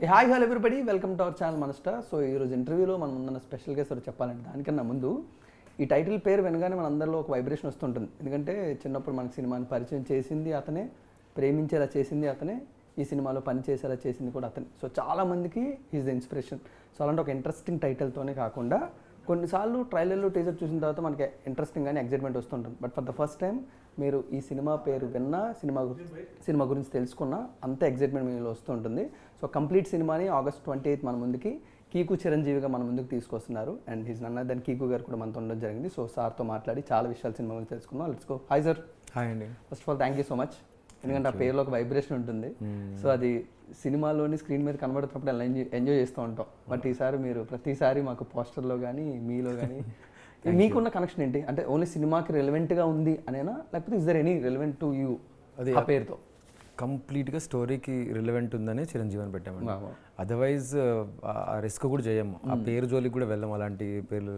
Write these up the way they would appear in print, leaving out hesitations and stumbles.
Hi hello everybody, welcome to our channel Manasta. So ఈరోజు ఇంటర్వ్యూలో మనం ముందున్న స్పెషల్ గెస్ట్ చెప్పాలంటే దానికన్నా ముందు ఈ టైటిల్ పేరు వినగానే మన అందరిలో ఒక వైబ్రేషన్ వస్తుంటుంది. ఎందుకంటే చిన్నప్పుడు మనకు సినిమాని పరిచయం చేసింది అతనే, ప్రేమించేలా చేసింది అతనే, ఈ సినిమాలో పని చేసేలా చేసింది కూడా అతనే. సో చాలామందికి ఈజ్ ద ఇన్స్పిరేషన్. సో అలాంటి ఒక ఇంట్రెస్టింగ్ టైటిల్తోనే కాకుండా కొన్నిసార్లు ట్రైలర్లో టీజర్ చూసిన తర్వాత మనకి ఇంట్రెస్టింగ్ కానీ ఎగ్జైట్మెంట్ వస్తుంటుంది. But for the first time మీరు ఈ సినిమా పేరు విన్నా, సినిమా గురించి తెలుసుకున్నా అంత ఎగ్జైట్మెంట్ మీలో వస్తుంటుంది. సో కంప్లీట్ సినిమాని August 28 మన ముందుకి కీకు చిరంజీవిగా మన ముందుకు తీసుకొస్తున్నారు. And he's none other than Keeku garu కూడా మనతో ఉండడం జరిగింది. సో సార్తో మాట్లాడి చాలా విషయాలు సినిమా గురించి తెలుసుకున్నాం. Let's go. Hi sir. Hi అండి. First of all thank you so much. ఎందుకంటే ఆ పేరులో ఒక వైబ్రేషన్ ఉంటుంది. సో అది సినిమాలోని స్క్రీన్ మీద కనబడుతున్నప్పుడు అలా ఎంజాయ్ చేస్తూ ఉంటాం. బట్ ఈసారి మీరు ప్రతిసారి మాకు పోస్టర్లో కానీ మీలో కానీ మీకున్న కనెక్షన్ ఏంటి? అంటే ఓన్లీ సినిమాకి రెలవెంట్గా ఉంది అనేనా, లేకపోతే is there any relevant to you అది ఆ పేరుతో? కంప్లీట్గా స్టోరీకి రిలవెంట్ ఉందని చిరంజీవి అని పెట్టామండి. అదర్వైజ్ ఆ రిస్క్ కూడా చేయము, ఆ పేరు జోలికి కూడా వెళ్ళాము. అలాంటి పేర్లు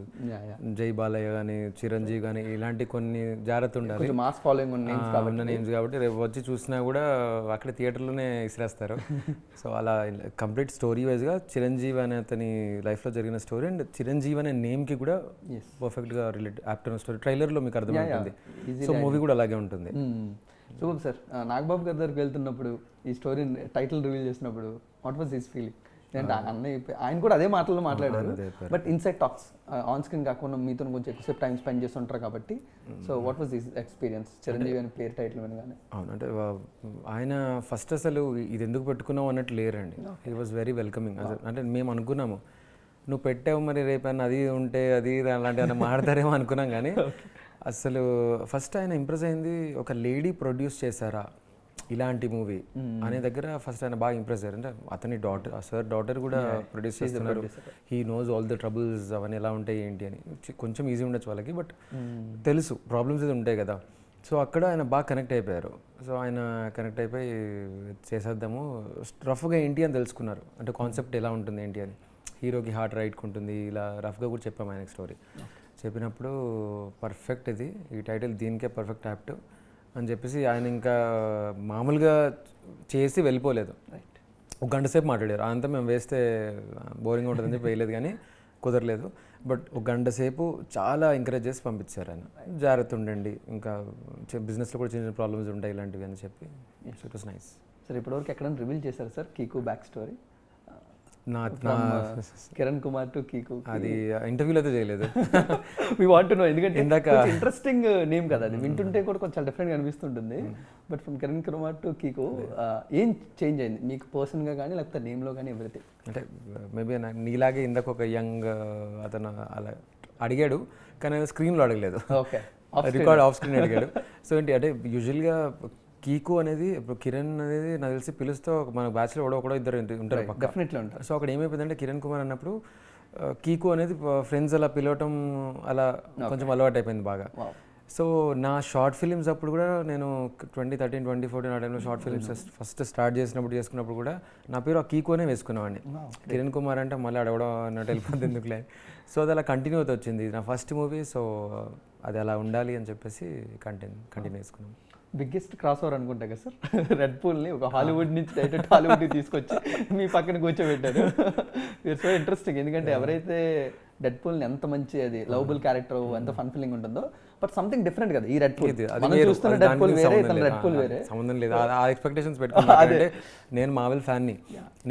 జై బాలయ్య కానీ చిరంజీవి కానీ ఇలాంటి కొన్ని జాగ్రత్త ఉండాలి. మాస్ ఫాలోయింగ్ ఉన్న నేమ్స్ కాబట్టి రేపు వచ్చి చూసినా కూడా అక్కడ థియేటర్లోనే ఇసిరేస్తారు. సో అలా కంప్లీట్ స్టోరీ వైజ్గా చిరంజీవి అనే అతని లైఫ్లో జరిగిన స్టోరీ అండ్ చిరంజీవి అనే నేమ్కి కూడా పర్ఫెక్ట్గా రిలేట్ యాప్ట్ అయిన స్టోరీ. ట్రైలర్లో మీకు అర్థమవుతుంది. సో మూవీ కూడా అలాగే ఉంటుంది. Super sir. నాగబాబు గారి దగ్గరికి వెళ్తున్నప్పుడు ఈ స్టోరీ టైటిల్ రివీల్ చేసినప్పుడు వాట్ వాజ్ హిస్ ఫీలింగ్? అంటే అన్నయ్య ఆయన కూడా అదే మాటల్లో మాట్లాడారు. But inside talks on screen కాకుండా మీతో కొంచెం ఎక్కువసేపు టైం స్పెండ్ చేస్తుంటారు కాబట్టి. So what was his experience Chiranjeevi అని పేరు టైటిల్ వినగానే? అవును, అంటే ఆయన ఫస్ట్ అసలు ఇది ఎందుకు పెట్టుకున్నావు అన్నట్టు లేరండి. He was very welcoming. అంటే మేము అనుకున్నాము నువ్వు పెట్టావు మరి రేపన్నా అది ఉంటే అది అలాంటి ఏమైనా మాట్లాడతారేమో అనుకున్నాం. కానీ అసలు ఫస్ట్ ఆయన ఇంప్రెస్ అయింది, ఒక లేడీ ప్రొడ్యూస్ చేశారా ఇలాంటి మూవీ అనే దగ్గర ఫస్ట్ ఆయన బాగా ఇంప్రెస్ అయ్యారు. అంటే అతని డాటర్ కూడా ప్రొడ్యూస్ చేస్తున్నారు. He knows all the troubles అవన్నీ ఎలా ఉంటాయి ఏంటి అని. కొంచెం ఈజీ ఉండొచ్చు వాళ్ళకి, బట్ తెలుసు ప్రాబ్లమ్స్ ఇది ఉంటాయి కదా. సో అక్కడ ఆయన బాగా కనెక్ట్ అయిపోయారు. సో ఆయన కనెక్ట్ అయిపోయి చేసేద్దాము, రఫ్గా ఏంటి అని తెలుసుకున్నారు. అంటే కాన్సెప్ట్ ఎలా ఉంటుంది ఏంటి అని. హీరోకి హార్ట్ రైట్కి ఉంటుంది, ఇలా రఫ్గా కూడా చెప్పాము ఆయనకి స్టోరీ. చెప్పినప్పుడు పర్ఫెక్ట్ ఇది, ఈ టైటిల్ దీనికే పర్ఫెక్ట్ యాప్ట్ అని చెప్పేసి ఆయన ఇంకా మామూలుగా చేసి వెళ్ళిపోలేదు. ఒక గంట సేపు మాట్లాడారు. అంతా మేము వేస్తే బోరింగ్ ఉంటుందని చెప్పి వేయలేదు, కానీ కుదరలేదు. బట్ ఒక గంట సేపు చాలా ఎంకరేజ్ చేసి పంపించారు ఆయన. జాగ్రత్త ఉండండి, ఇంకా బిజినెస్లో కూడా చిన్న చిన్న ప్రాబ్లమ్స్ ఉంటాయి ఇలాంటివి అని చెప్పి. It was nice. సార్ ఇప్పటివరకు ఎక్కడైనా రివీల్ చేశారు sir Keeku back story? Kiran Kumar to Keeku అది ఇంటర్వ్యూలో అయితే చేయలేదు. వి వాంట్ టు నో, ఎందుకంటే ఇందాక ఇంట్రెస్టింగ్ నేమ్ కదా అది, వింటుంటే కూడా కొంచెం డిఫరెంట్గా అనిపిస్తుంటుంది. But from Kiran Kumar to Keeku ఏం చేంజ్ అయింది మీకు పర్సన్గా కానీ లేకపోతే నేమ్లో కానీ ఎవ్రీథింగ్? అంటే మేబీ నీలాగే ఇందాక ఒక యంగ్ అతను అలా అడిగాడు, కానీ స్క్రీన్లో అడగలేదు. ఓకే, రికార్డ్ ఆఫ్ స్క్రీన్ అడిగాడు. సో ఏంటి అంటే యూజువల్గా కీకు అనేది ఇప్పుడు కిరణ్ అనేది నాకు తెలిసి పిలుస్తూ మన బ్యాచ్లో ఒకడో ఇద్దరు ఉంటారు, డెఫినెట్లీ ఉంటారు. సో అక్కడ ఏమైపోయిందంటే కిరణ్ కుమార్ అన్నప్పుడు కీకు అనేది ఫ్రెండ్స్ అలా పిలవటం అలా కొంచెం అలవాటు అయిపోయింది బాగా. సో నా షార్ట్ ఫిలిమ్స్ అప్పుడు కూడా నేను 2013, 2014 ఆ టైంలో షార్ట్ ఫిలిమ్స్ ఫస్ట్ స్టార్ట్ చేసుకున్నప్పుడు కూడా నా పేరు ఆ కీకు అనే వేసుకున్నామండి. కిరణ్ కుమార్ అంటే మళ్ళీ అడగడం అన్నట్టు వెళ్ళిపోతుంది ఎందుకులే. సో అది అలా కంటిన్యూ అవుతూ వచ్చింది, నా ఫస్ట్ మూవీ. సో అది అలా ఉండాలి అని చెప్పేసి కంటిన్యూ చేసుకున్నాం. బిగ్గెస్ట్ క్రాస్ ఓవర్ అనుకుంటా కదా సార్, రెడ్ పూల్ని ఒక హాలీవుడ్ నుంచి డైరెక్ట్ హాలీవుడ్కి తీసుకొచ్చి మీ పక్కన కూర్చోబెట్టారు. It's so interesting. ఎందుకంటే ఎవరైతే డెడ్ పూల్ని ఎంత మంచి అది లవబుల్ క్యారెక్టర్ ఎంత ఫన్ ఫీలింగ్ ఉంటుందో, బట్ సంథింగ్ డిఫరెంట్ కదా ఈ రెడ్ పూల్. చూస్తున్న డెడ్ పూల్ వేరే, ఇతను రెడ్ పూల్ వేరే, సంబంధం లేదు. ఆ ఎక్స్పెక్టేషన్స్ పెట్టుకున్నాను. నేను మార్వెల్ ఫ్యాన్ని.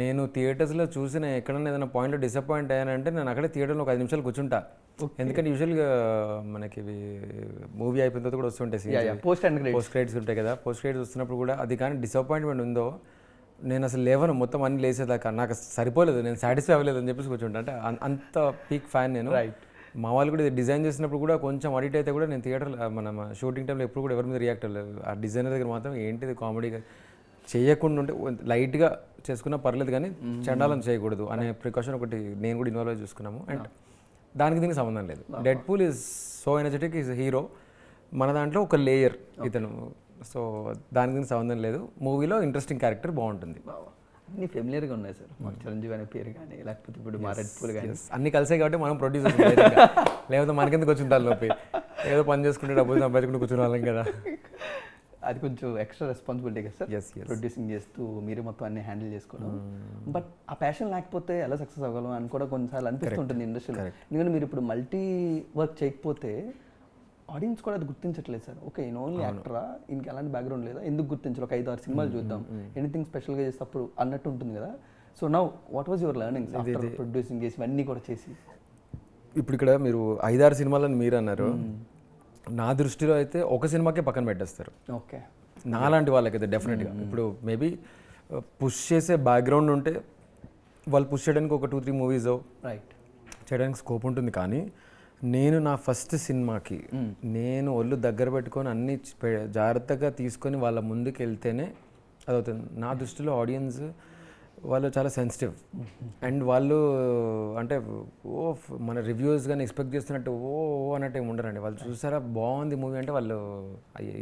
నేను థియేటర్స్లో చూసిన ఎక్కడన్నా ఏదైనా పాయింట్లో డిసప్పాయింట్ అయ్యానంటే నేను అక్కడే థియేటర్లో ఒక 5 నిమిషాలు కూర్చుంటా. ఎందుకంటే యూజువల్గా మనకి మూవీ అయిపోయిన తర్వాత కూడా వస్తుంటాయి పోస్ట్ క్రెడిట్స్ ఉంటాయి కదా. పోస్ట్ క్రెడిట్స్ వస్తున్నప్పుడు కూడా అది కానీ డిసప్పాయింట్మెంట్ ఉందో నేను అసలు లేవను, మొత్తం అన్ని లేసేదాకా నాకు సరిపోలేదు, నేను సాటిస్ఫై అవ్వలేదు అని చెప్పేసి కూర్చుంటా. అంటే అంత పీక్ ఫ్యాన్ నేను. మా వాళ్ళు కూడా డిజైన్ చేసినప్పుడు కూడా కొంచెం అడిట్ అయితే కూడా నేను థియేటర్ మన షూటింగ్ టైంలో ఎప్పుడు కూడా ఎవరి మీద రియాక్ట్ అవ్వలేదు. ఆ డిజైనర్ దగ్గర మాత్రం ఏంటిది కామెడీగా చేయకుండా ఉంటే లైట్గా చేసుకున్నా పర్లేదు, కానీ చండాలం చేయకూడదు అనే ప్రికాషన్ ఒకటి నేను కూడా ఇన్వాల్వ్ అయి చూసుకున్నాము. అండ్ దానికి దీనికి సంబంధం లేదు. Dead pool is so energetic, is hero. మన దాంట్లో ఒక లేయర్ ఇతను. సో దానికి దీనికి సంబంధం లేదు. మూవీలో ఇంట్రెస్టింగ్ క్యారెక్టర్ బాగుంటుంది. అన్ని ఫెమిలియర్గా ఉన్నాయి సార్, మాకు చిరంజీవి అనే పేరు కానీ లేకపోతే ఇప్పుడు మా రెడ్ పూల్ కానీ అన్ని కలిసాయి కాబట్టి మనం ప్రొడ్యూసర్. లేకపోతే మనకెందుకు వచ్చింది తలనొప్పి, ఏదో పని చేసుకుంటే డబ్బులు సంపాదించుకుంటూ కూర్చునే వాళ్ళం కదా. అది కొంచెం ఎక్స్ట్రా రెస్పాన్సిబిలిటీ కదా సార్, Yes, yes. ప్రొడ్యూసింగ్ చేస్తూ మీరు మొత్తం అన్ని హ్యాండిల్ చేసుకోవడం. బట్ ఆ ప్యాషన్ లేకపోతే ఎలా సక్సెస్ అవ్వగలం అని కూడా కొన్నిసార్లు అనిపిస్తుంటుంది ఇండస్ట్రీలో. ఎందుకంటే మీరు ఇప్పుడు మల్టీ వర్క్ చేయకపోతే ఆడియన్స్ కూడా అది గుర్తించట్లేదు సార్. ఓకే ఈయన ఓన్లీ యాక్టరా, ఈయనకి ఎలాంటి బ్యాక్గ్రౌండ్ లేదా, ఎందుకు గుర్తించాలి, ఒక 5-6 సినిమాలు చూద్దాం, ఎనీథింగ్ స్పెషల్గా చేసేటప్పుడు అన్నట్టు ఉంటుంది కదా. So now what was your learnings after producing చేసి ఇవన్నీ కూడా చేసి? ఇప్పుడు ఇక్కడ మీరు 5-6 సినిమాలని మీరు అన్నారు, నా దృష్టిలో అయితే ఒక సినిమాకే పక్కన పెట్టేస్తారు. ఓకే నాలాంటి వాళ్ళకైతే డెఫినెట్గా. ఇప్పుడు మేబీ పుష్ చేసే బ్యాక్గ్రౌండ్ ఉంటే వాళ్ళు పుష్ చేయడానికి ఒక 2-3 మూవీస్ రైట్ చేయడానికి స్కోప్ ఉంటుంది. కానీ నేను నా ఫస్ట్ సినిమాకి నేను ఒళ్ళు దగ్గర పెట్టుకొని అన్ని జాగ్రత్తగా తీసుకొని వాళ్ళ ముందుకు వెళ్తేనే అదవుతుంది. నా దృష్టిలో ఆడియన్స్ వాళ్ళు చాలా సెన్సిటివ్ అండ్ వాళ్ళు అంటే మన రివ్యూస్ కానీ ఎక్స్పెక్ట్ చేస్తున్నట్టు అన్నట్టు ఏమి ఉండరండి. వాళ్ళు చూసారా బాగుంది మూవీ అంటే వాళ్ళు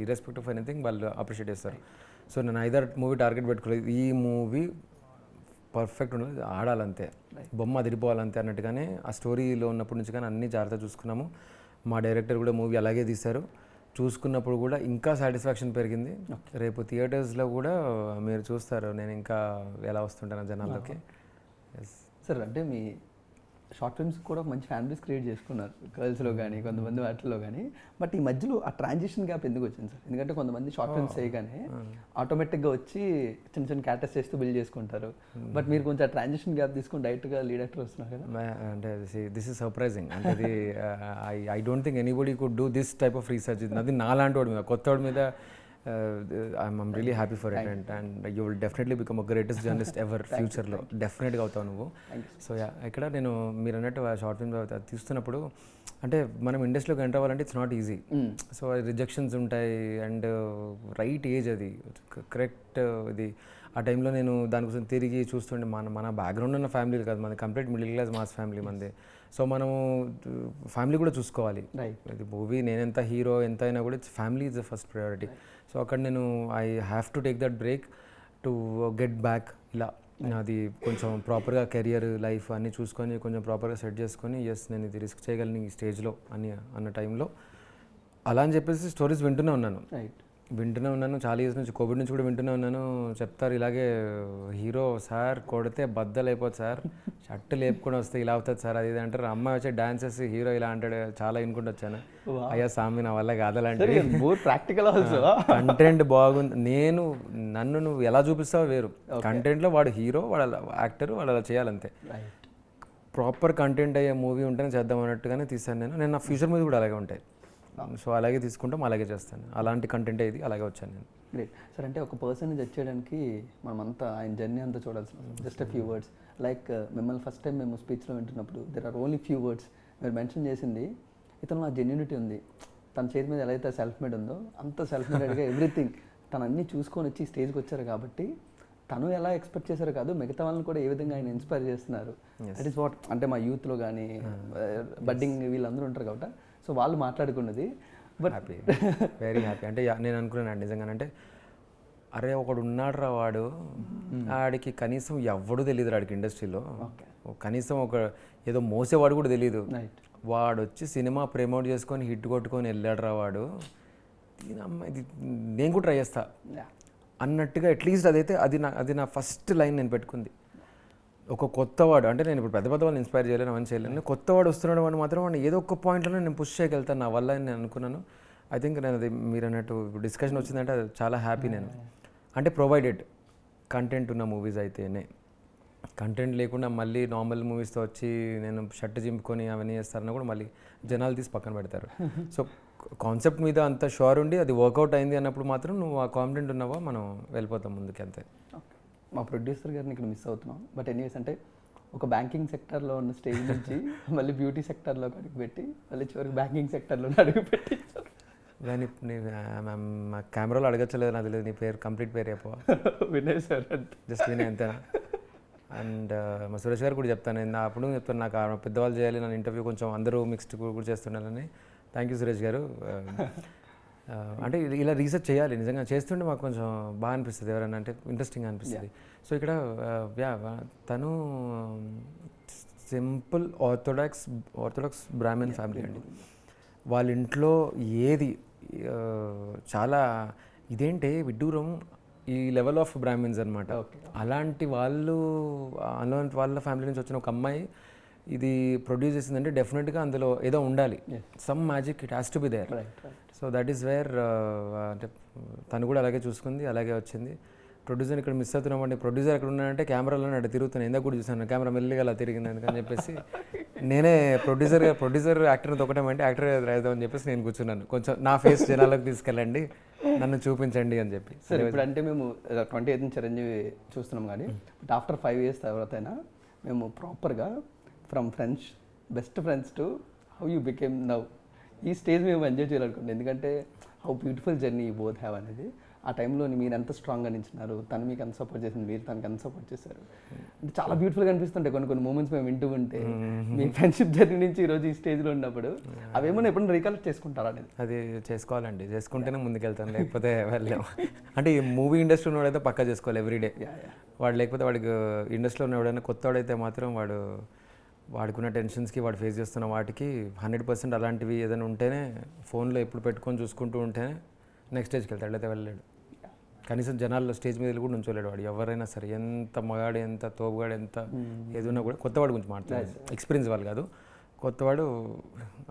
ఇర్రెస్పెక్ట్ ఆఫ్ ఎనీథింగ్ వాళ్ళు అప్రిషియేట్ చేస్తారు. సో నేను ఐదర్ మూవీ టార్గెట్ పెట్టుకోలేదు, ఈ మూవీ పర్ఫెక్ట్ ఉండదు, ఆడాలంతే, బొమ్మ అదిరిపోవాలంతే అన్నట్టుగానే ఆ స్టోరీలో ఉన్నప్పటి నుంచి కానీ అన్ని జాగ్రత్త చూసుకున్నాము. మా డైరెక్టర్ కూడా మూవీ అలాగే తీశారు. చూసుకున్నప్పుడు కూడా ఇంకా సాటిస్ఫాక్షన్ పెరిగింది. రేపు థియేటర్స్లో కూడా మీరు చూస్తారు నేను ఇంకా ఎలా వస్తుంటాను జనాల్లోకి. సార్ అంటే మీ షార్ట్ ఫిల్మ్స్ కూడా మంచి ఫ్యాన్ బేస్ క్రియేట్ చేసుకున్నారు గర్ల్స్లో కానీ కొంతమంది వాటిల్లో కానీ. బట్ ఈ మధ్యలో ఆ ట్రాన్సిషన్ గ్యాప్ ఎందుకు వచ్చింది సార్? ఎందుకంటే కొంతమంది షార్ట్ ఫిల్మ్స్ చేయగానే ఆటోమేటిక్గా వచ్చి చిన్న చిన్న క్యారెక్టర్స్ చేస్తూ బిల్డ్ చేసుకుంటారు. బట్ మీరు కొంచెం ఆ ట్రాన్సిషన్ గ్యాప్ తీసుకుని డైరెక్ట్గా లీడ్ యాక్టర్ వస్తున్నారు కదా. అంటే దిస్ ఇస్ సర్ప్రైజింగ్. అంటే అది I don't think anybody could do this type of research. అది నాలాంటి వాడి మీద, కొత్త వాడి మీద I'm really happy for it and you will definitely become a greatest journalist ever ఫ్యూచర్లో డెఫినెట్గా అవుతావు నువ్వు. సో ఇక్కడ నేను మీరు అన్నట్టు షార్ట్ ఫిల్మ్ తీస్తున్నప్పుడు అంటే మనం ఇండస్ట్రీలోకి ఎంటర్ అవ్వాలంటే it's not easy. So rejections ఉంటాయి అండ్ రైట్ ఏజ్ అది కరెక్ట్ ఇది. ఆ టైంలో నేను దానికోసం తిరిగి చూస్తుండే మన బ్యాక్గ్రౌండ్ ఉన్న ఫ్యామిలీ కాదు, మనది complete middle class mass family మనది. సో మనము ఫ్యామిలీ కూడా చూసుకోవాలి. ఇది మూవీ నేనెంత హీరో ఎంత అయినా కూడా it's family is the first priority. So అక్కడ నేను I have to take that break to get back. ఇలా అది కొంచెం ప్రాపర్గా కెరియర్ లైఫ్ అన్నీ చూసుకొని కొంచెం ప్రాపర్గా సెట్ చేసుకొని ఎస్ నేను ఇది రిస్క్ చేయగలను ఈ స్టేజ్లో అన్న టైంలో అలా అని చెప్పేసి స్టోరీస్ వింటూనే ఉన్నాను. చాలా ఇయర్స్ నుంచి, కోవిడ్ నుంచి కూడా వింటూనే ఉన్నాను. చెప్తారు ఇలాగే హీరో సార్ కొడితే బద్దలు అయిపోతుంది సార్, షర్ట్ లేపుకొని వస్తే ఇలా అవుతుంది సార్, అది ఇది అంటారు. అమ్మాయి వచ్చి డాన్స్ చేసి హీరో ఇలా అంటాడు. చాలా వినుకుంటూ వచ్చాను. అయ్యా సామి నా వల్ల కాదలాంటి ప్రాక్టికల్ కంటెంట్ బాగుంది. నన్ను నువ్వు ఎలా చూపిస్తావో వేరు, కంటెంట్లో వాడు హీరో, వాడు యాక్టర్, వాడు అలా చేయాలంతే. ప్రాపర్ కంటెంట్ అయ్యే మూవీ ఉంటేనే చేద్దాం అన్నట్టుగానే తీశాను నేను. నా ఫ్యూచర్ మీద కూడా అలాగే ఉంటాయి. సో అలాగే తీసుకుంటాం, అలాగే చేస్తాను. అలాంటి కంటెంట్ ఇది, అలాగే వచ్చాను నేను. Great sir. అంటే ఒక పర్సన్ జడ్జ్ చేయడానికి మనమంతా ఆయన జర్నీ అంతా చూడాల్సిన జస్ట్ ఫ్యూ వర్డ్స్. లైక్ మిమ్మల్ని ఫస్ట్ టైం మేము స్పీచ్లో వింటున్నప్పుడు there are only few words మీరు మెన్షన్ చేసింది, ఇతను నా జెన్యూనిటీ ఉంది, తన చేతి మీద ఎలా అయితే సెల్ఫ్ మేడ్ ఉందో అంత సెల్ఫ్ మేడెడ్గా ఎవ్రీథింగ్ తను అన్నీ చూసుకొని వచ్చి స్టేజ్కి వచ్చారు. కాబట్టి తను ఎలా ఎక్స్పెక్ట్ చేశారు కాదు, మిగతా వాళ్ళని కూడా ఏ విధంగా ఆయన ఇన్స్పైర్ చేస్తున్నారు. దట్ ఈస్ వాట్ అంటే మా యూత్లో కానీ బడ్డింగ్ వీళ్ళందరూ ఉంటారు కాబట్టి సో వాళ్ళు మాట్లాడుకున్నది. But happy, very happy. అంటే నేను అనుకున్నాను నిజంగానంటే అరే ఒకడు ఉన్నాడు రా, వాడు ఆడికి కనీసం ఎవడు తెలియదు ఆడికి ఇండస్ట్రీలో, కనీసం ఒక ఏదో మోసేవాడు కూడా తెలియదు. వాడు వచ్చి సినిమా ప్రమోట్ చేసుకొని హిట్ కొట్టుకొని వెళ్ళాడు రా వాడు, ఇది నేను కూడా ట్రై చేస్తా అన్నట్టుగా అట్లీస్ట్ అదైతే అది నా ఫస్ట్ లైన్ నేను పెట్టుకుంది. ఒక కొత్తవాడు అంటే నేను ఇప్పుడు పెద్ద వాళ్ళని ఇన్స్పైర్ చేయలేను, అవన్నీ చేయలేను. కొత్తవాడు వస్తున్నాడు వాడు మాత్రం వాడిని ఏదో ఒక పాయింట్లో నేను పుష్ చేయగలుగుతాను నా వల్ల అని నేను అనుకున్నాను. ఐ థింక్ నేను అది మీరు అన్నట్టు డిస్కషన్ వచ్చిందంటే అది చాలా హ్యాపీ నేను. అంటే ప్రొవైడెడ్ కంటెంట్ ఉన్న మూవీస్ అయితేనే, కంటెంట్ లేకుండా మళ్ళీ నార్మల్ మూవీస్తో వచ్చి నేను షర్ట్ చింపుకొని అవన్నీ చేస్తారని కూడా మళ్ళీ జనాలు తీసి పక్కన పెడతారు. సో కాన్సెప్ట్ మీద అంత షూర్ ఉండి అది వర్కౌట్ అయింది అన్నప్పుడు మాత్రం నువ్వు ఆ కాన్ఫిడెంట్ ఉన్నావా మనం వెళ్ళిపోతాం ముందుకు అంతే. మా ప్రొడ్యూసర్ గారిని ఇక్కడ మిస్ అవుతున్నాం. బట్ ఎనీవేస్ అంటే ఒక బ్యాంకింగ్ సెక్టర్లో ఉన్న స్టేజ్ నుంచి మళ్ళీ బ్యూటీ సెక్టర్లో అడుగుపెట్టి మళ్ళీ చివరికి బ్యాంకింగ్ సెక్టర్లో అడుగుపెట్టి కానీ మా కెమెరాలో అడగచ్చలేదు నాకు తెలియదు నీ పేరు, కంప్లీట్ పేరు చెప్పు. వినయ్ సార్, జస్ట్ వినయ్ అంతేనా? అండ్ మా సురేష్ గారు కూడా చెప్తాను, నేను అప్పుడు చెప్తాను నాకు పెద్దవాళ్ళు చేయాలి నన్ను ఇంటర్వ్యూ కొంచెం అందరూ మిక్స్డ్ కూడా చేస్తున్నారని. థ్యాంక్ యూ సురేష్ గారు. అంటే ఇలా రీసెర్చ్ చేయాలి, నిజంగా చేస్తుంటే మాకు కొంచెం బాగా అనిపిస్తుంది, ఎవరైనా అంటే ఇంట్రెస్టింగ్ అనిపిస్తుంది. సో ఇక్కడ తను సింపుల్ ఆర్థోడాక్స్ బ్రాహ్మణ్ ఫ్యామిలీ అండి. వాళ్ళ ఇంట్లో ఏది చాలా ఇదేంటే విడ్డూరం ఈ లెవెల్ ఆఫ్ బ్రాహ్మిన్స్ అనమాట. ఓకే. అలాంటి వాళ్ళు, అలాంటి వాళ్ళ ఫ్యామిలీ నుంచి వచ్చిన ఒక అమ్మాయి ఇది ప్రొడ్యూస్ చేసిందంటే డెఫినెట్గా అందులో ఏదో ఉండాలి, some magic it has to be there. Right right. So that is where అంటే తను కూడా అలాగే చూసుకుంది, అలాగే వచ్చింది. ప్రొడ్యూసర్ ఇక్కడ మిస్ అవుతున్నామంటే, ప్రొడ్యూసర్ ఎక్కడ ఉన్నాడంటే కెమెరాలో అక్కడ తిరుగుతున్నాను, ఎందుకు కూడా చూసాను కెమెరా మెల్లిగా అలా తిరిగింది అందుకని చెప్పేసి నేనే ప్రొడ్యూసర్ యాక్టర్ని తొక్కటమంటే యాక్టర్ రాయిద్దామని చెప్పేసి నేను కూర్చున్నాను. కొంచెం నా ఫేస్ జనాలకు తీసుకెళ్ళండి, నన్ను చూపించండి అని చెప్పి. సార్ ఇప్పుడు అంటే మేము 28th చిరంజీవి చూస్తున్నాం కానీ బట్ ఆఫ్టర్ 5 years తర్వాత అయినా మేము ప్రాపర్గా from friends, best friends to how you became now, ఈ స్టేజ్ మేము ఎంజాయ్ చేయాలనుకోండి. ఎందుకంటే how beautiful journey you both have అనేది. ఆ టైంలో మీరు ఎంత స్ట్రాంగ్గా నిలిచినారు, తను మీకు ఎంత సపోర్ట్ చేసింది, మీరు తనకి ఎంత సపోర్ట్ చేశారు అంటే చాలా బ్యూటిఫుల్గా అనిపిస్తుంటాయి కొన్ని మూమెంట్స్ మేము వింటూ ఉంటే. మీ ఫ్రెండ్షిప్ జర్నీ నుంచి ఈరోజు ఈ స్టేజ్లో ఉన్నప్పుడు అవేమన్నా ఎప్పుడైనా రీకలెక్ట్ చేసుకుంటారా అనేది? అది చేసుకోవాలండి, చేసుకుంటేనే ముందుకెళ్తాను, లేకపోతే వెళ్ళాము. అంటే ఈ మూవీ ఇండస్ట్రీ ఉన్నవాడైతే పక్కా చేసుకోవాలి ఎవ్రీడే. వాడు లేకపోతే వాడికి ఇండస్ట్రీలో ఉన్నవాడైనా కొత్తవాడైతే మాత్రం వాడుకున్న టెన్షన్స్కి, వాడు ఫేస్ చేస్తున్న వాటికి 100% అలాంటివి ఏదైనా ఉంటేనే ఫోన్లో ఎప్పుడు పెట్టుకొని చూసుకుంటూ ఉంటేనే నెక్స్ట్ స్టేజ్కి వెళ్తాడు, అయితే వెళ్ళలేడు. కనీసం జనాల్లో స్టేజ్ మీద కూడా నుంచోలేడు వాడు, ఎవరైనా సరే, ఎంత మగాడు, ఎంత తోపుగాడు, ఎంత ఏదున్నా కూడా. కొత్తవాడు గురించి మాట్లాడాలి, ఎక్స్పీరియన్స్ వాళ్ళు కాదు, కొత్తవాడు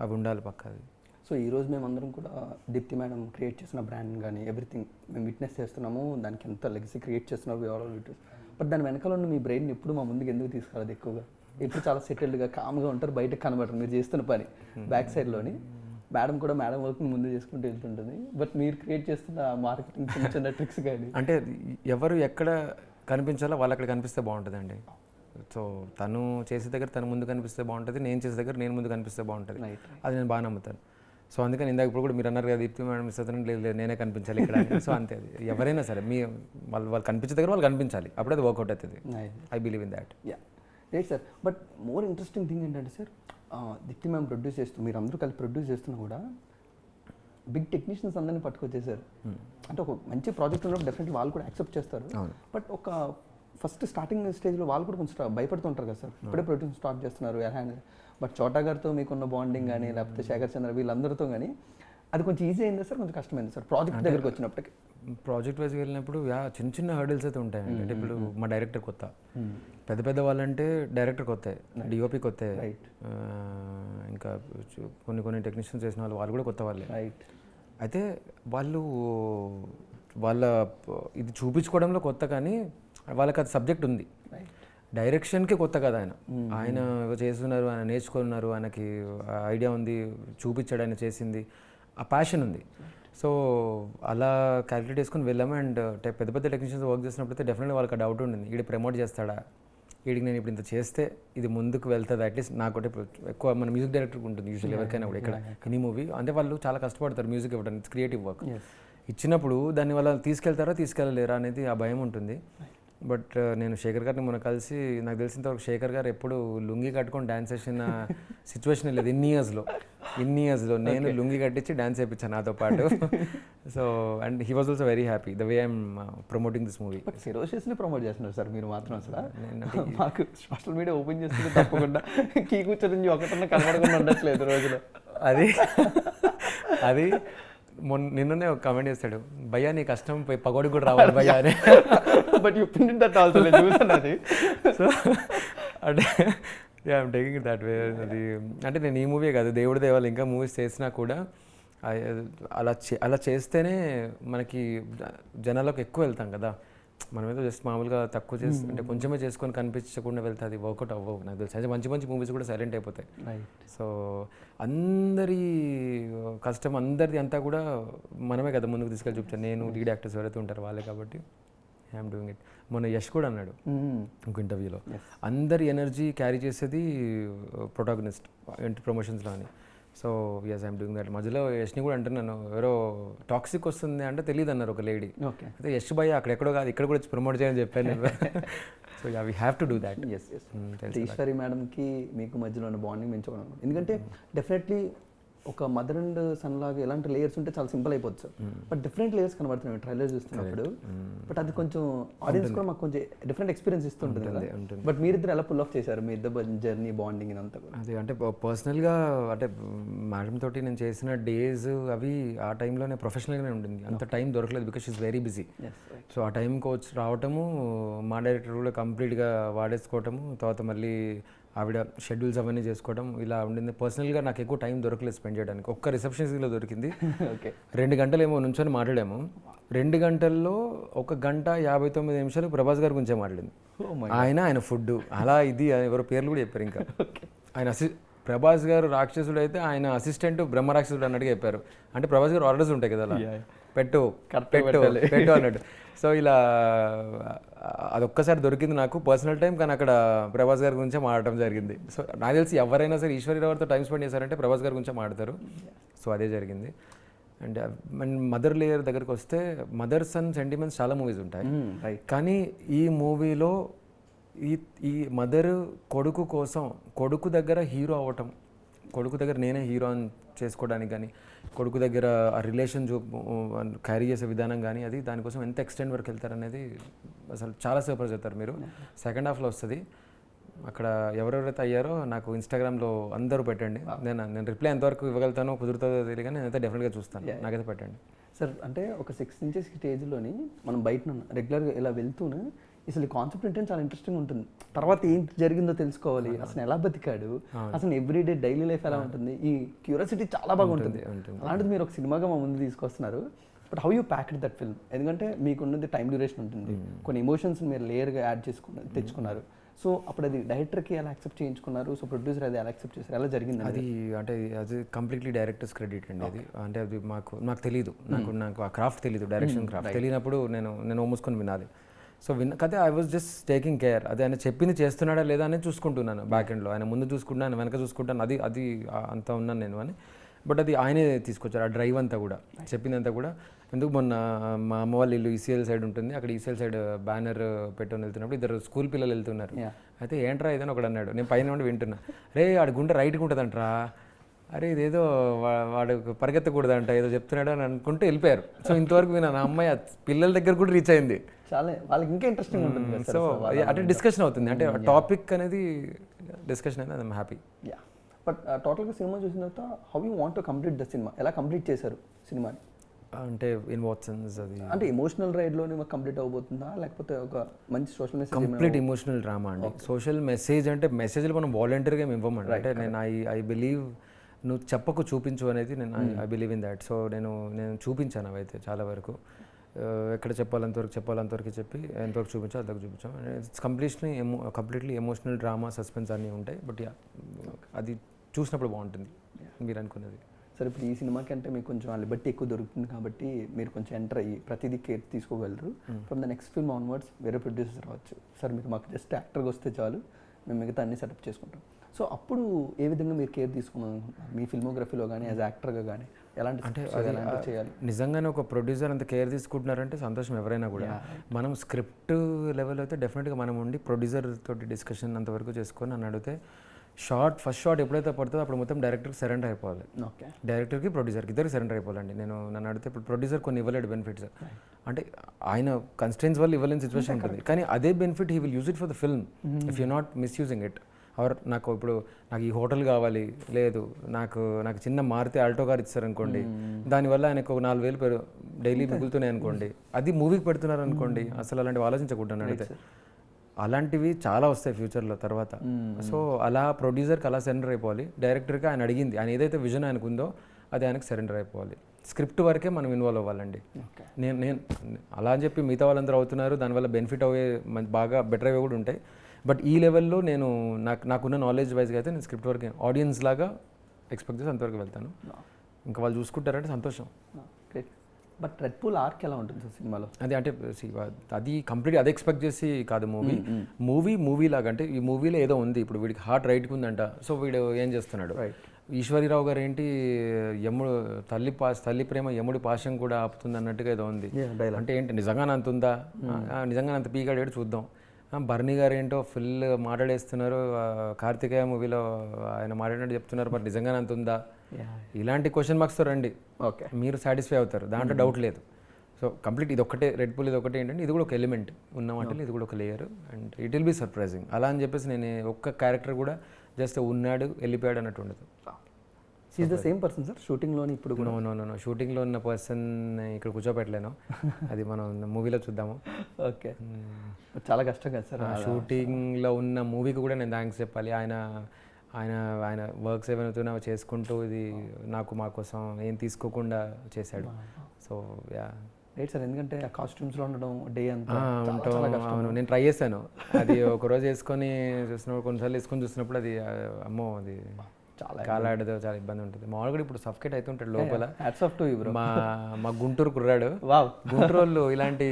అవి ఉండాలి పక్కది. సో ఈరోజు మేమందరం కూడా దీప్తి మేడం క్రియేట్ చేసిన బ్రాండ్ కానీ ఎవ్రీథింగ్ మేము విట్నెస్ చేస్తున్నాము, దానికి ఎంత లెగసీ క్రియేట్ చేస్తున్నారు. బట్ దాని వెనకాల ఉన్న మీ బ్రెయిన్ ఎప్పుడు మా ముందుకు ఎందుకు తీసుకురాదు? ఎక్కువగా ఎప్పుడు చాలా సెటిల్డ్గా కామ్గా ఉంటారు, బయటకు కనబడరు మీరు చేస్తున్న పని బ్యాక్ సైడ్లోని. మేడం కూడా మేడం వర్క్ ముందు చేసుకుంటూ వెళ్తుంటుంది, బట్ మీరు క్రియేట్ చేస్తున్న మార్కెటింగ్ చిన్న చిన్న ట్రిక్స్ కానీ అంటే ఎవరు ఎక్కడ కనిపించాలో వాళ్ళు అక్కడ కనిపిస్తే బాగుంటుందండి. సో తను చేసే దగ్గర తను ముందు కనిపిస్తే బాగుంటుంది, నేను చేసే దగ్గర నేను ముందు కనిపిస్తే బాగుంటుంది, అది నేను బాగా నమ్ముతాను. సో అందుకని ఇందాక ఇప్పుడు కూడా మీరు అన్నారు కదా దీప్తి మేడం మిస్ అవుతాను, లేదు నేనే కనిపించాలి ఇక్కడ. సో అంతే, అది ఎవరైనా సరే వాళ్ళు కనిపించే దగ్గర వాళ్ళు కనిపించాలి, అప్పుడే అది వర్కౌట్ అవుతుంది. I believe in that. Yeah right sir. But more interesting thing ఏంటంటే సార్, దీప్తి మ్యామ్ ప్రొడ్యూస్ చేస్తూ మీరు అందరూ కలిసి ప్రొడ్యూస్ చేస్తున్నా కూడా బిగ్ టెక్నీషియన్స్ అందరినీ పట్టుకొచ్చేసారు. అంటే ఒక మంచి ప్రాజెక్ట్ ఉన్నప్పుడు డెఫినెట్లీ వాళ్ళు కూడా యాక్సెప్ట్ చేస్తారు. బట్ ఒక ఫస్ట్ స్టార్టింగ్ స్టేజ్లో వాళ్ళు కూడా కొంచెం భయపడుతుంటారు కదా సార్, ఇప్పుడే ప్రొడ్యూస్ స్టార్ట్ చేస్తున్నారు ఎలా. బట్ చోటా గారితో మీకున్న బాండింగ్ కానీ లేకపోతే శేఖర్ చంద్ర వీళ్ళందరితో కానీ అది కొంచెం ఈజీ అయిందా సార్, కొంచెం కష్టమైంది సార్ ప్రాజెక్ట్ దగ్గరికి వచ్చినప్పటికి? ప్రాజెక్ట్ వైజ్ వెళ్ళినప్పుడు చిన్న చిన్న హర్డిల్స్ అయితే ఉంటాయండి. అంటే ఇప్పుడు మా డైరెక్టర్ కొత్త, పెద్ద వాళ్ళంటే డైరెక్టర్ కొత్త, డిఓపి కొత్త, ఇంకా కొన్ని టెక్నీషియన్స్ చేసిన వాళ్ళు కూడా కొత్త వాళ్ళే. అయితే వాళ్ళ ఇది చూపించుకోవడంలో కొత్త, కానీ వాళ్ళకి అది సబ్జెక్ట్ ఉంది. డైరెక్షన్కి కొత్త కదా ఆయన చేస్తున్నారు, ఆయన నేర్చుకున్నారు, ఆయనకి ఐడియా ఉంది, చూపించాడు, ఆయన చేసింది, ఆ ప్యాషన్ ఉంది. సో అలా క్యాలిక్యులేట్ చేసుకుని వెళ్ళాము. అండ్ పెద్ద టెక్నీషియన్స్ వర్క్ చేసినప్పుడు అయితే డెఫినెట్గా వాళ్ళకి డౌట్ ఉండింది, వీడు ప్రమోట్ చేస్తాడా, వీడికి నేను ఇప్పుడు ఇంత చేస్తే ఇది ముందుకు వెళ్తుంది. అట్లీస్ట్ నాకు ఎక్కువ మన మ్యూజిక్ డైరెక్టర్ ఉంటుంది యూజువల్ ఎవరికైనా కూడా ఇక్కడ ఎనీ మూవీ, అంటే వాళ్ళు చాలా కష్టపడతారు మ్యూజిక్ ఇవ్వడానికి, ఇట్స్ క్రియేటివ్ వర్క్. ఇచ్చినప్పుడు దాన్ని వాళ్ళు తీసుకెళ్ళలేరా అనేది ఆ భయం ఉంటుంది. బట్ నేను శేఖర్ గారిని మొన్న కలిసి, నాకు తెలిసినంతవరకు శేఖర్ గారు ఎప్పుడు లుంగి కట్టుకొని డ్యాన్స్ చేసిన సిచ్యువేషన్ లేదు ఇన్ని ఇయర్స్లో. నేను లుంగి కట్టించి డ్యాన్స్ చేయించాను నాతో పాటు. So and he was also very happy the way I'm promoting this movie. ఫెరోషియస్ని ప్రమోట్ చేస్తున్నారు సార్ మీరు మాత్రం. అసలు మాకు సోషల్ మీడియా ఓపెన్ చేస్తుంది తప్పకుండా కీ కూర్చొని ఒకటన్నా కనబడకుండా ఉండట్లేదు రోజులో. అది నిన్ననే ఒక కామెంట్ చేస్తాడు, భయ్యా నీ కష్టం పోయి పగోడికి కూడా రావాలి భయ్యా అని. But you pin that also చూసాను. సో అంటే I'm taking it that way. అది అంటే నేను ఈ మూవీ కాదు, దేవుడి దేవాలు ఇంకా మూవీస్ చేసినా కూడా అలా చేస్తేనే మనకి జనాలకు ఎక్కువ వెళ్తాం కదా. మనం ఏదో జస్ట్ మామూలుగా తక్కువ చేసి అంటే కొంచెమే చేసుకొని కనిపించకుండా వెళ్తే అది వర్కౌట్ అవ్వవు నాకు తెలిసి. మంచి మూవీస్ కూడా సైలెంట్ అయిపోతాయి. సో అందరి కష్టం అందరిది అంతా కూడా మనమే కదా ముందుకు తీసుకెళ్ళి చూపించాను. నేను లీడ్ యాక్టర్స్ ఎవరైతే ఉంటారు వాళ్ళే, కాబట్టి ఐఎమ్ డూయింగ్ ఇట్. మొన్న యష్ కూడా అన్నాడు ఇంకో ఇంటర్వ్యూలో, అందరి ఎనర్జీ క్యారీ చేసేది ప్రొటాగనిస్ట్ ప్రమోషన్స్లో అని. So yes I'm doing that. మధ్యలో యష్ని కూడా అంటున్నాను, ఎవరో టాక్సిక్ వస్తుంది అంటే తెలియదు అన్నారు ఒక లేడీ. అయితే యష్ భయ్య అక్కడెక్కడో కాదు ఇక్కడ కూడా ప్రమోట్ చేయని చెప్పాను. So yeah we have to do that. Eshwari మేడంకి మీకు మధ్యలో ఉన్న బాండింగ్ పెంచుకోవాలి. ఎందుకంటే డెఫినెట్లీ ఒక మదర్ అండ్ సన్ లాగా ఎలాంటి లేయర్స్ ఉంటే చాలా సింపుల్ అయిపోతుంది సార్. బట్ డిఫరెంట్ లేయర్స్ కనబడుతున్నాయి ట్రైలర్ చూస్తున్నప్పుడు. బట్ అది కొంచెం ఆడియన్స్ కూడా మాకు కొంచెం డిఫరెంట్ ఎక్స్పీరియన్స్ ఇస్తుంటుంది కదా. బట్ మీరిద్దరు ఎలా పుల్ ఆఫ్ చేశారు మీ ఇద్దరు జర్నీ బాండింగ్ అంతా కూడా? అది అంటే పర్సనల్గా అంటే మేడం తోటి నేను చేసిన డేస్ అవి ఆ టైంలోనే ప్రొఫెషనల్గానే ఉంటుంది. అంత టైం దొరకలేదు because is very busy. So ఆ టైంకి వచ్చి రావటము, మా డైరెక్టర్ కూడా కంప్లీట్గా వాడేసుకోవటము, తర్వాత మళ్ళీ ఆవిడ షెడ్యూల్స్ అవన్నీ చేసుకోవడం ఇలా ఉండింది. పర్సనల్గా నాకు ఎక్కువ టైం దొరకలేదు స్పెండ్ చేయడానికి. ఒక్క రిసెప్షన్స్లో దొరికింది. 2 గంటలు ఏమో నుంచొని మాట్లాడాము. 2 గంటల్లో 1 గంట 59 నిమిషాలు ప్రభాస్ గారి గురించే మాట్లాడింది. ఆయన ఫుడ్ అలా ఇది ఎవరో పేర్లు కూడా చెప్పారు. ఇంకా ఆయన ప్రభాస్ గారు రాక్షసుడు అయితే ఆయన అసిస్టెంట్ బ్రహ్మరాక్షసుడు అన్నట్టుగా చెప్పారు. అంటే ప్రభాస్ గారు ఆర్డర్స్ ఉంటాయి కదా, అలా పెట్టు అన్నట్టు. సో ఇలా అదొక్కసారి దొరికింది నాకు పర్సనల్ టైం. కానీ అక్కడ ప్రభాస్ గారి గురించే మాట్లాడటం జరిగింది. సో నాకు తెలిసి ఎవరైనా సరే ఈశ్వరీరావుతో టైం స్పెండ్ చేశారంటే ప్రభాస్ గారి గురించే మాట్లాడతారు. సో అదే జరిగింది. అండ్ మదర్ లేయర్ దగ్గరికి వస్తే మదర్ సన్ సెంటిమెంట్స్ చాలా మూవీస్ ఉంటాయి. కానీ ఈ మూవీలో ఈ మదర్ కొడుకు కోసం, కొడుకు దగ్గర హీరో అవ్వటం, కొడుకు దగ్గర నేనే హీరో అని చేసుకోవడానికి కానీ, కొడుకు దగ్గర ఆ రిలేషన్ క్యారీ చేసే విధానం కానీ, అది దానికోసం ఎంత ఎక్స్టెండ్ వరకు వెళ్తారనేది అసలు చాలా సర్ప్రైజ్ అవుతారు మీరు. సెకండ్ హాఫ్లో వస్తుంది. అక్కడ ఎవరెవరైతే అయ్యారో నాకు ఇన్స్టాగ్రామ్లో అందరూ పెట్టండి. నేను రిప్లై ఎంతవరకు ఇవ్వగలుగుతానో కుదురుతుందో తెలియదు, కానీ నేనైతే డెఫినెట్గా చూస్తాను. నాకైతే పెట్టండి సార్. అంటే ఒక 6 ఇంచెస్ స్టేజ్లోని మనం బయట రెగ్యులర్గా ఇలా వెళ్తూనే అసలు ఈ కాన్సెప్ట్ ఏంటంటే చాలా ఇంట్రెస్టింగ్ ఉంటుంది. తర్వాత ఏంటి జరిగిందో తెలుసుకోవాలి, అసలు ఎలా బతికాడు, అసలు ఎవ్రీడే డైలీ లైఫ్ ఎలా ఉంటుంది, ఈ క్యూరియాసిటీ చాలా బాగుంటుంది. అలాంటిది మీరు ఒక సినిమాగా మా ముందు తీసుకొస్తున్నారు. But how you packed that film? ఎందుకంటే మీకున్నది టైం డ్యూరేషన్ ఉంటుంది, కొన్ని ఎమోషన్స్ మీరు లేయర్గా యాడ్ తెచ్చుకున్నారు. సో అప్పుడు అది డైరెక్టర్కి ఎలా యాక్సెప్ట్ చేయించుకున్నారు, సో ప్రొడ్యూసర్ అది ఎలా యాక్సెప్ట్ చేశారు, ఎలా జరిగింది? అది కంప్లీట్లీ డైరెక్టర్స్ క్రెడిట్ అండి. అది అది నాకు తెలియదు, నాకు ఆ క్రాఫ్ట్ తెలియదు, డైరెక్షన్ క్రాఫ్ట్ తెలియనప్పుడు నేను మూసుకొని వినాలి. సో కదా I was just taking care. అది ఆయన చెప్పింది చేస్తున్నాడా లేదా అని చూసుకుంటున్నాను బ్యాక్ ఎండ్లో. ఆయన ముందు చూసుకుంటాను, వెనక చూసుకుంటాను, అది అంతా ఉన్నాను నేను అని. బట్ అది ఆయనే తీసుకొచ్చారు, ఆ డ్రైవ్ అంతా కూడా, చెప్పిందంతా కూడా. ఎందుకు మొన్న మా అమ్మ వాళ్ళ ఇల్లు ఈసీఎల్ సైడ్ ఉంటుంది, అక్కడ ఈసీఎల్ సైడ్ బ్యానర్ పెట్టుకొని వెళ్తున్నప్పుడు 2 స్కూల్ పిల్లలు వెళ్తున్నారు. అయితే ఏంట్రా ఇదని ఒకడు అన్నాడు. నేను పైన ఉండి వింటున్నా, రే ఆడు గుంట రైట్గా ఉంటుందంట్రా, అరే ఇదేదో వాడు పరిగెత్తకూడదంట ఏదో చెప్తున్నాడు అని అనుకుంటూ వెళ్ళిపోయారు. సో ఇంతవరకు నా అమ్మాయి పిల్లల దగ్గర కూడా రీచ్ అయింది. చాలా వాళ్ళకి ఇంకా ఇంట్రెస్టింగ్ ఉంటుంది. సో అంటే డిస్కషన్ అవుతుంది, అంటే టాపిక్ అనేది డిస్కషన్ అనేది ఐఎమ్ హ్యాపీ. యా. బట్ టోటల్గా సినిమా చూసిన తర్వాత how you want to complete the cinema, ఎలా కంప్లీట్ చేశారు సినిమాని? అంటే ఇన్ వాట్ సెన్స్? అది అంటే ఎమోషనల్ రైడ్లోనే కంప్లీట్ అవబోతుందా, లేకపోతే ఒక మంచి social message? Complete emotional drama అండి. సోషల్ మెసేజ్ అంటే మెసేజ్లు మనం వాలంటీర్గా మేము ఇవ్వమండి. అంటే నేను ఐ బిలీవ్ నువ్వు చెప్పకు చూపించు అనేది నేను I believe in that. So నేను చూపించాను అవైతే చాలా వరకు. ఎక్కడ చెప్పాలంతవరకు చెప్పి ఎంతవరకు చూపించాలో అంతవరకు చూపించాం. It's completely emotional drama, suspense అన్నీ ఉంటాయి. బట్ అది చూసినప్పుడు బాగుంటుంది మీరు అనుకున్నది. సార్ ఇప్పుడు ఈ సినిమాకి అంటే మీకు కొంచెం లిబర్టీ ఎక్కువ దొరుకుతుంది కాబట్టి మీరు కొంచెం ఎంటర్ అయ్యి ప్రతిదీ కేర్ తీసుకోగలరు. From the next film onwards వేరే ప్రొడ్యూసర్స్ రావచ్చు, సార్ మీరు మాకు జస్ట్ యాక్టర్గా వస్తే చాలు, మేము మిగతా అన్ని సెటప్ చేసుకుంటాం. సో అప్పుడు ఏ విధంగా మీరు కేర్ తీసుకోవాలనుకుంటున్నారు మీ ఫిల్మోగ్రఫీలో కానీ, యాజ్ యాక్టర్గా కానీ ఎలాంటి అంటే చేయాలి? నిజంగానే ఒక ప్రొడ్యూసర్ అంత కేర్ తీసుకుంటున్నారంటే సంతోషం ఎవరైనా కూడా. మనం స్క్రిప్ట్ లెవెల్ అయితే డెఫినెట్గా మనం ఉండి ప్రొడ్యూసర్ తోటి డిస్కషన్ అంతవరకు చేసుకొని నన్ను అడిగితే ఫస్ట్ షాట్ ఎప్పుడైతే పడుతుందో అప్పుడు మొత్తం డైరెక్టర్కి సరెండర్ అయిపోవాలి. ఓకే, డైరెక్టర్కి ప్రొడ్యూసర్కి ఇద్దరికి సరెండర్ అయిపోవాలండి. నన్ను అడిగితే ఇప్పుడు ప్రొడ్యూసర్ కొన్ని ఇవ్వలేడు బెనిఫిట్స్, అంటే ఆయన కన్స్ట్రెయిన్స్ వల్ల ఇవ్వలేని సిచ్యువేషన్ ఉంటుంది. కానీ అదే benefit he will use it for the film if you not misusing it. Or నాకు ఈ హోటల్ కావాలి, లేదు నాకు చిన్న మారుతి ఆల్టో కార్ ఇచ్చారనుకోండి, దానివల్ల ఆయనకు 4,000 డైలీ మిగులుతున్నాయి అనుకోండి, అది మూవీకి పెడుతున్నారు అనుకోండి, అసలు అలాంటివి ఆలోచించకూడదు అడిగితే. అలాంటివి చాలా వస్తాయి ఫ్యూచర్లో తర్వాత. సో అలా ప్రొడ్యూసర్కి అలా సరెండర్ అయిపోవాలి. డైరెక్టర్కి ఆయన అడిగింది, ఆయన ఏదైతే విజన్ ఆయనకు ఉందో అది ఆయనకు సరెండర్ అయిపోవాలి. స్క్రిప్ట్ వరకే మనం ఇన్వాల్వ్ అవ్వాలండి. నేను అలా అని చెప్పి మిగతా వాళ్ళందరూ అవుతున్నారు, దానివల్ల బెనిఫిట్ అయ్యే బాగా బెటర్ అయ్యే కూడా ఉంటాయి. బట్ ఈ లెవెల్లో నాకున్న నాలెడ్జ్ వైజ్గా అయితే నేను స్క్రిప్ట్ వరకు ఆడియన్స్ లాగా ఎక్స్పెక్ట్ చేసి అంతవరకు వెళ్తాను. ఇంకా వాళ్ళు చూసుకుంటారంటే సంతోషం. బట్ రెడ్ పూల్ ఆర్క్ ఎలా ఉంటుంది సార్ సినిమాలో? అది కంప్లీట్ అది ఎక్స్పెక్ట్ చేసి కాదు. మూవీ లాగా, అంటే ఈ మూవీలో ఏదో ఉంది, ఇప్పుడు వీడికి హార్ట్ రైట్కి ఉందంట, సో వీడు ఏం చేస్తున్నాడు, ఈశ్వరీరావు గారు ఏంటి తల్లి ప్రేమ యముడి పాశం కూడా ఆపుతుంది అన్నట్టుగా ఏదో ఉంది. అంటే ఏంటి నిజంగానే అంత ఉందా, నిజంగానే అంత పీకాడేడు చూద్దాం. బర్నీ గారు ఏంటో ఫుల్ మాట్లాడేస్తున్నారు, కార్తికేయ మూవీలో ఆయన మాట్లాడినట్టు చెప్తున్నారు, మరి నిజంగానే అంత ఉందా ఇలాంటి క్వశ్చన్ మార్క్స్తో రండి, ఓకే మీరు సాటిస్ఫై అవుతారు, దాంట్లో డౌట్ లేదు. సో కంప్లీట్ ఇది ఒకటే రెడ్ బుల్, ఇది ఒకటే ఏంటంటే ఇది కూడా ఒక ఎలిమెంట్ ఉన్న వాటిలో ఇది కూడా ఒక layer, and it will be surprising. అలా అని చెప్పేసి నేను ఒక్క క్యారెక్టర్ కూడా జస్ట్ ఉన్నాడు వెళ్ళిపోయాడు అన్నట్టు ఉండదు. Is the same person sir షూటింగ్లోని ఇప్పుడు కూడా? నో షూటింగ్లో ఉన్న పర్సన్ ఇక్కడ కూర్చోపెట్టలేను, అది మనం మూవీలో చూద్దాము. ఓకే చాలా కష్టం కదా సార్. షూటింగ్లో ఉన్న మూవీకి కూడా నేను థ్యాంక్స్ చెప్పాలి. ఆయన ఆయన ఆయన వర్క్స్ ఏమైనా చేసుకుంటూ ఇది నాకు మా కోసం ఏం తీసుకోకుండా చేశాడు. సో యా రైట్ సార్, ఎందుకంటే ఆ కాస్ట్యూమ్స్లో ఉండడం డే అంతా అవును, నేను ట్రై చేశాను అది ఒకరోజు వేసుకొని చూసినప్పుడు, కొన్నిసార్లు వేసుకొని చూసినప్పుడు అది అమ్మో అది చాలా కాలాడదు, చాలా ఇబ్బంది ఉంటుంది. మామూలుగా ఇప్పుడు సఫకేట్ అవుతుంటాడు లోపల. Hats off to you bro. మా గుంటూరు కుర్రాడు, వావ్, గుంటూరు వాళ్ళు ఇలాంటి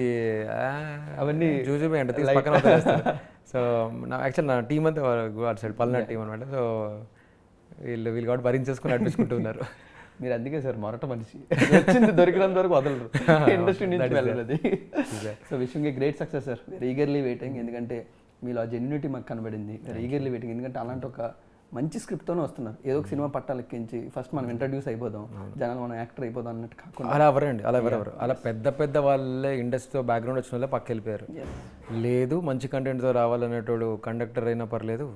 అవన్నీ చూసిపోయి అంటే తీసి పక్కన వదిలేస్తారు. సో నా యాక్చువల్ నా టీం అంతా అటు సైడ్ పల్నాడు టీం అనమాట. సో వీళ్ళు కాబట్టి భరించేసుకుని నడిపించుకుంటూ ఉన్నారు. మీరు అందుకే సార్ మొరట మనిషి, వచ్చింది దొరికినంత వరకు వదలరు, ఇండస్ట్రీ నుంచి వెళ్ళదు. So wishing a great success sir, very eagerly waiting. ఎందుకంటే మీలో ఆ జెన్యూనిటీ మాకు కనబడింది, వెరీ ఈగర్లీ వెయిటింగ్. ఎందుకంటే అలాంటి ఒక మంచి స్క్రిప్ట్తోనే వస్తున్నారు, ఏదో ఒక సినిమా పట్టాలెక్కించి ఫస్ట్ మనం ఇంట్రడ్యూస్ అయిపోదాం, జనాలు మనం యాక్టర్ అయిపోదాం అన్నట్టు కాకుండా. అలా ఎవరండి, అలా ఎవరెవరు అలా పెద్ద పెద్ద వాళ్ళే ఇండస్ట్రీతో బ్యాక్గ్రౌండ్ వచ్చిన వాళ్ళే పక్క వెళ్ళిపోయారు. లేదు మంచి కంటెంట్తో రావాలనేటోడు కండక్టర్ అయినా పర్లేదు,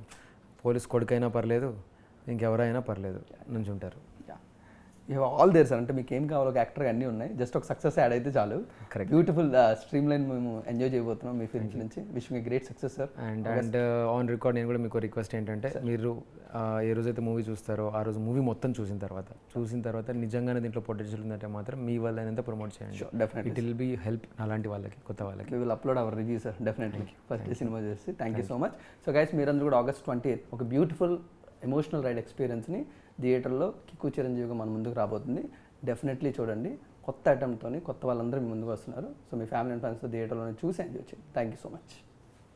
పోలీస్ కొడుకైనా పర్లేదు, ఇంకెవరైనా పర్లేదు నుంచి ఉంటారు. ఆల్ దేర్ సార్, అంటే మీకు ఏం కావాలో ఒక యాక్టర్గా అన్నీ ఉన్నాయి, జస్ట్ ఒక సక్సెస్ యాడ్ అయితే చాలు. కరెక్ట్, బ్యూటిఫుల్ స్ట్రీమ్ లైన్ మేము ఎంజాయ్ చేయబోతున్నాం మీ ఫిల్మ్స్ నుంచి. Wishing a great success sir. And on record నేను కూడా మీకు రిక్వెస్ట్ ఏంటంటే, మీరు ఏ రోజైతే మూవీ చూస్తారో ఆ రోజు మూవీ మొత్తం చూసిన తర్వాత నిజంగానే దీంట్లో పొటెన్షియల్ ఉందంటే మాత్రం మీ వల్ల అయినంత ప్రమోట్ చేయండి. Definitely it will be help అలాంటి వాళ్ళకి, కొత్త వాళ్ళకి. We will upload our review sir, definitely. First cinema చేసి thank you so much. So guys మీరందరూ కూడా August 28 ఒక బ్యూటిఫుల్ ఎమోషనల్ రైడ్ ఎక్స్పీరియన్స్ని థియేటర్లో కిక్కు చిరంజీవిగా మన ముందుకు రాబోతుంది. డెఫినెట్లీ చూడండి, కొత్త ఐటమ్తో కొత్త వాళ్ళందరూ మీ ముందుకు వస్తున్నారు. సో మీ ఫ్యామిలీ అండ్ ఫ్రెండ్స్తో థియేటర్లో చూసి ఎంజాయ్ చేయండి. Thank you so much.